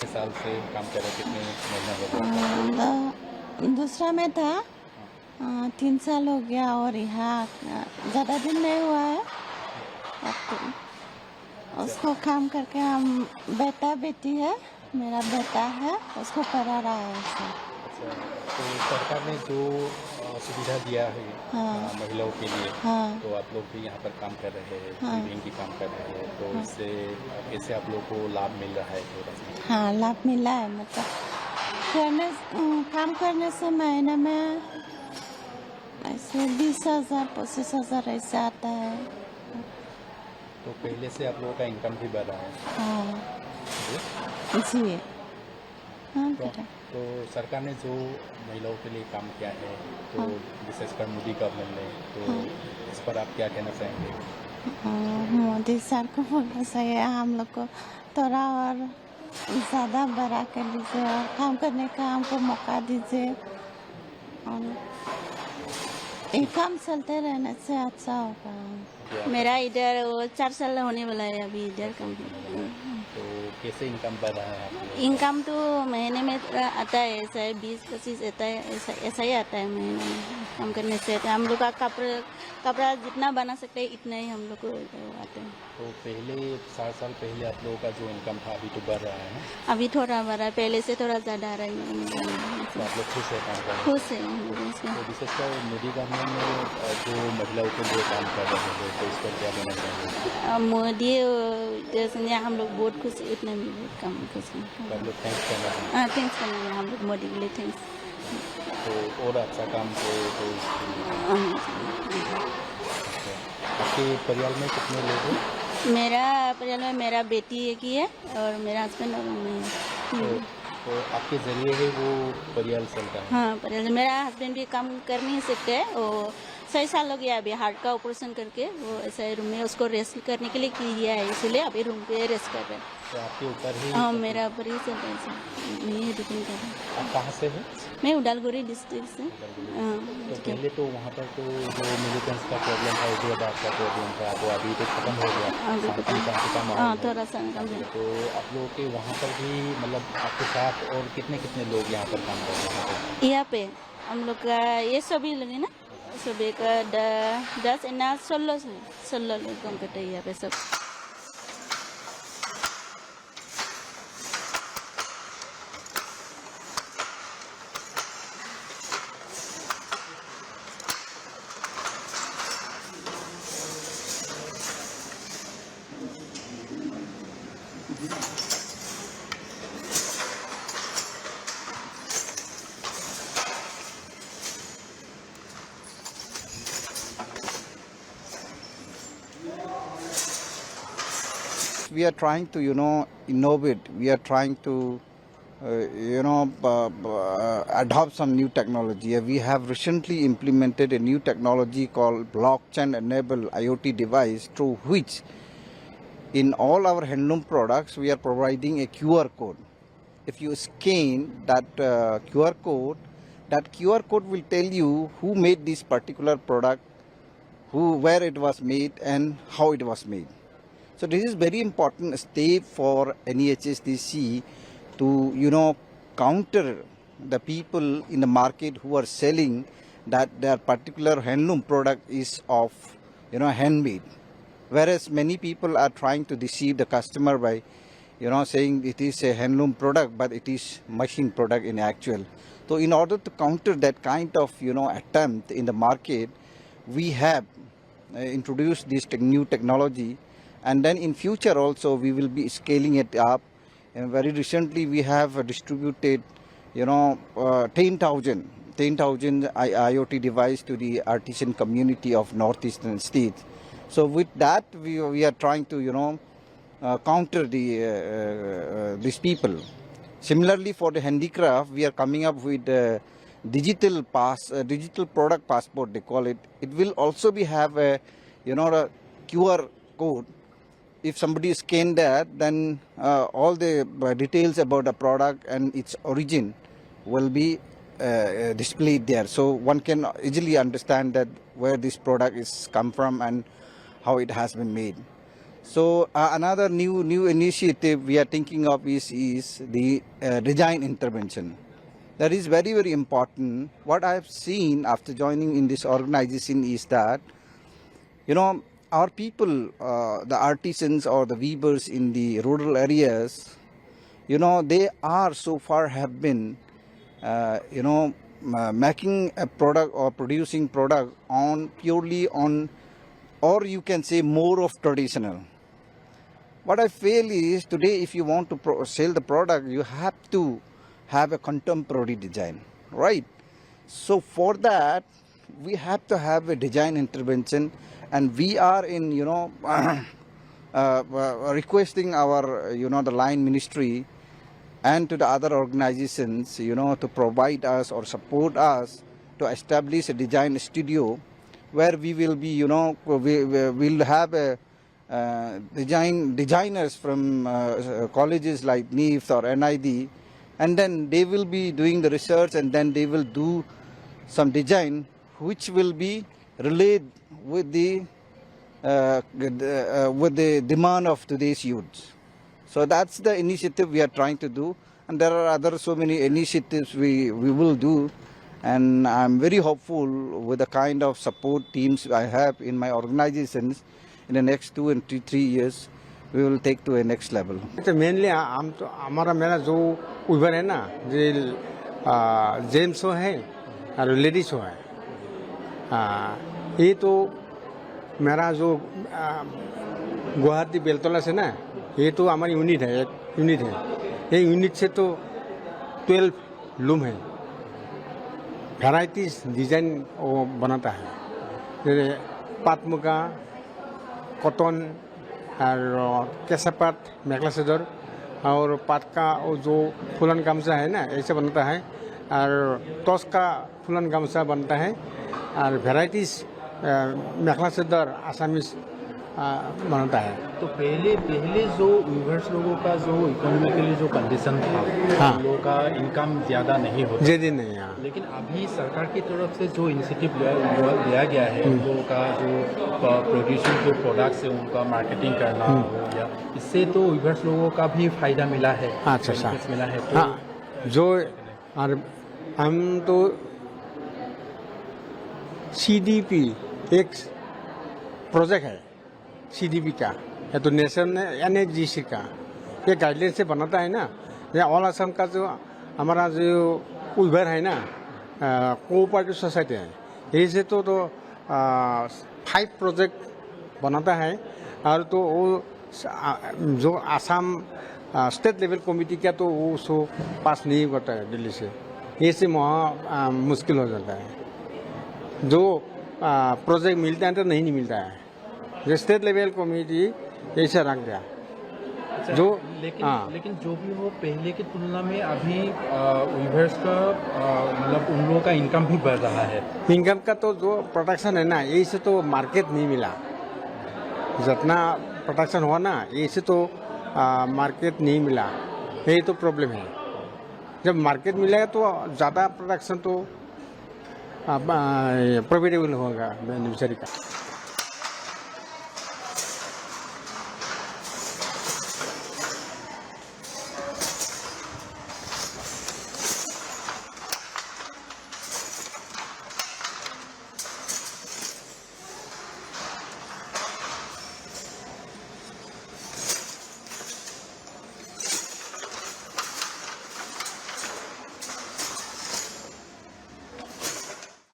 साल से काम कर रहे, कितने महीना हो गया? दूसरा में था 3 साल हो गया और यहाँ ज़्यादा दिन नहीं हुआ है। अब तो उसको काम करके हम बेटा बेटी है, मेरा बेटा है, उसको पढ़ा रहा है उसको। अच्छा, तो सरकार ने जो सुविधा दिया है हाँ। महिलाओं के लिए, हाँ। तो आप लोग भी यहाँ पर काम कर रहे हैं, हाँ। क्लीनिंग की काम कर रहे हैं, तो हाँ। इससे कैसे आप लोग को लाभ मिल रहा है थोड़ा सा? हाँ, लाभ मिला है। मतलब काम करने से महीने में ऐसे 20,000 25,000 ऐसे आता है। तो पहले से आप लोगों का इनकम भी बढ़ रहा है? हाँ जी? जी। हाँ तो, बेटा। तो सरकार ने जो महिलाओं के लिए काम किया है, तो हाँ। विशेषकर मोदी गवर्नमेंट ने, तो हाँ। इस पर आप क्या कहना चाहेंगे? मोदी सर को बोलना चाहिए हम लोग को थोड़ा और ज़्यादा बड़ा कर दीजिए और काम करने का हमको मौका दीजिए। और ये काम चलते रहने से अच्छा होगा। मेरा इधर वो 4 साल होने वाला है अभी इधर काम। तो कैसे इनकम बढ़ रहा है आप लोग? इनकम तो महीने में आता है, ऐसा है 20-25 आता है, ऐसा ही आता है महीने में काम करने से। तो हम लोग का कपड़ा जितना बना सकते हैं इतना ही हम लोग को आते हैं। तो पहले 7 साल पहले आप लोगों का जो इनकम था अभी तो बढ़ रहा है ना? अभी थोड़ा बढ़ा है, पहले से थोड़ा ज़्यादा आ रहा है। तो आप लोग खुश है काम कर रहे हैं? खुश है हम लोग इसमें। तो विशेषकर मोदी गवर्नमेंट ने जो महिलाओं के लिए काम कर रहे हैं, तो इस पर क्या कहना चाहेंगे? मोदी जैसे हम लोग बहुत खुश है, इतना भी बहुत कम खुश हैं। तो आप लोग थैंक्स करना चाहेंगे? हाँ, थैंक्स करना है हम लोग मोदी के लिए, थैंक्स। तो और अच्छा काम करे तो इसके लिए। अच्छा, आपके परिवार में कितने लोग हैं? मेरा परिवार में मेरा बेटी एक ही है और मेरा हस्बैंड और मैं। तो आपके जरिए ही वो परिवार चलता है? हाँ, परिवार मेरा हस्बैंड भी काम कर नहीं सकते हैं, वो 6 साल हो गया अभी हार्ट का ऑपरेशन करके, वो ऐसे रूम में उसको रेस्ट करने के लिए किया है, इसलिए अभी रूम पे रेस्ट कर रहे हैं। तो आपके ऊपर ही? हाँ, मेरा ऊपर ही सब ऐसा नहीं डिपेंड कर रहा। आप कहाँ से हैं? मैं उदालगुरी डिस्ट्रिक्ट से। तो पहले तो वहाँ पर तो जो मिलिटेंट्स का प्रॉब्लम था, उग्रवाद का प्रॉब्लम था, वो अभी तो खत्म हो गया, शांति का माहौल हाँ, है। थोड़ा सा कम है। तो आप लोगों के वहाँ पर भी मतलब आपके साथ और कितने कितने लोग यहाँ पर काम कर रहे हैं? यहाँ पे हम लोग का ये सभी लोग है ना, सभी का 10 ना 16 लोग काम करते हैं यहाँ पे सब। We are trying to, innovate. We are trying to, adopt some new technology. We have recently implemented a new technology called blockchain-enabled IoT device, through which, in all our handloom products, we are providing a QR code. If you scan that QR code, that QR code will tell you who made this particular product, where it was made, and how it was made. So this is very important step for NEHSDC to, counter the people in the market who are selling that their particular handloom product is of, handmade. Whereas many people are trying to deceive the customer by, saying it is a handloom product, but it is machine product in actual. So in order to counter that kind of, attempt in the market, we have introduced this new technology. And then in future also we will be scaling it up. And very recently we have distributed, 10,000 IoT device to the artisan community of northeastern states. So with that we are trying to, counter these people. Similarly, for the handicraft, we are coming up with digital product passport, they call it. It will also have a QR code. If somebody scan that, then all the details about the product and its origin will be displayed there. So one can easily understand that where this product is come from and how it has been made. So another new initiative we are thinking of is the design intervention. That is very important. What I have seen after joining in this organization is that, you know, our people, the artisans or the weavers in the rural areas, you know, they are so far have been, making a product or producing product on purely on, or you can say more of traditional. What I feel is today, if you want to sell the product, you have to have a contemporary design, right? So for that, we have to have a design intervention, and we are in, requesting our, the line ministry and to the other organizations, to provide us or support us to establish a design studio where we will be, we'll have a designers from colleges like NIFT or NID, and then they will be doing the research, and then they will do some design which will be related with the demand of today's youth. So that's the initiative we are trying to do, and there are other so many initiatives we will do, and I'm very hopeful with the kind of support teams I have in my organizations. In the next 2 and 3 years, we will take to a next level. Mainly हम तो हमारा मेरा जो Weaver है ना, जो gents है और लेडीज है, ये तो मेरा जो गुवाहाटी बेलतला से ना, ये तो हमारी यूनिट है, एक यूनिट है। ये यूनिट से तो 12 लूम है, वैराइटीज डिजाइन वो बनाता है, जैसे पाट मुगा, कॉटन और कैसापात मेखला चादर और पाट का जो फुलन गामसा है ना, ऐसे बनता है, और टॉस का फुलन गामसा बनता है, और वैराइटीज मेखला चादर आसामीज बनाता है। तो पहले जो वीवर्स लोगों का जो इकोनॉमिकली जो कंडीशन था, हाँ, लोगों का इनकम ज़्यादा नहीं होता, ज़्यादा नहीं है, लेकिन अभी सरकार की तरफ से जो इनिशिएटिव लिया गया है, उन लोगों का जो प्रोड्यूसिंग जो प्रोडक्ट्स है उनका मार्केटिंग करना हो, या इससे तो वीवर्स लोगों का भी फायदा मिला है, अच्छा मिला है। तो हाँ, जो और हम तो CDP एक प्रोजेक्ट है CDP का, या तो नेशनल NHGC का, ये गाइडलाइन से बनाता है ना। या ऑल असम का जो हमारा जो वीवर है ना, कोऑपरेटिव सोसाइटी है, यही से तो 5 प्रोजेक्ट बनाता है, और तो वो जो आसाम स्टेट लेवल कमेटी का तो वो उसको पास नहीं करता है दिल्ली से, ये से वहाँ मुश्किल हो जाता है। जो प्रोजेक्ट मिलता है तो नहीं मिलता है, जो स्टेट लेवल कमेटी ऐसा रख दिया। जो लेकिन जो भी हो, पहले की तुलना में अभी वीवर्स का मतलब उन लोगों का इनकम भी बढ़ रहा है। इनकम का तो जो प्रोडक्शन है ना, यही से तो मार्केट नहीं मिला, जितना प्रोडक्शन हुआ ना, यही से तो मार्केट नहीं मिला, यही तो प्रॉब्लम है। जब मार्केट मिलेगा तो ज़्यादा प्रोडक्शन तो प्रॉफिटेबल होगा बेनिफिशियरी का।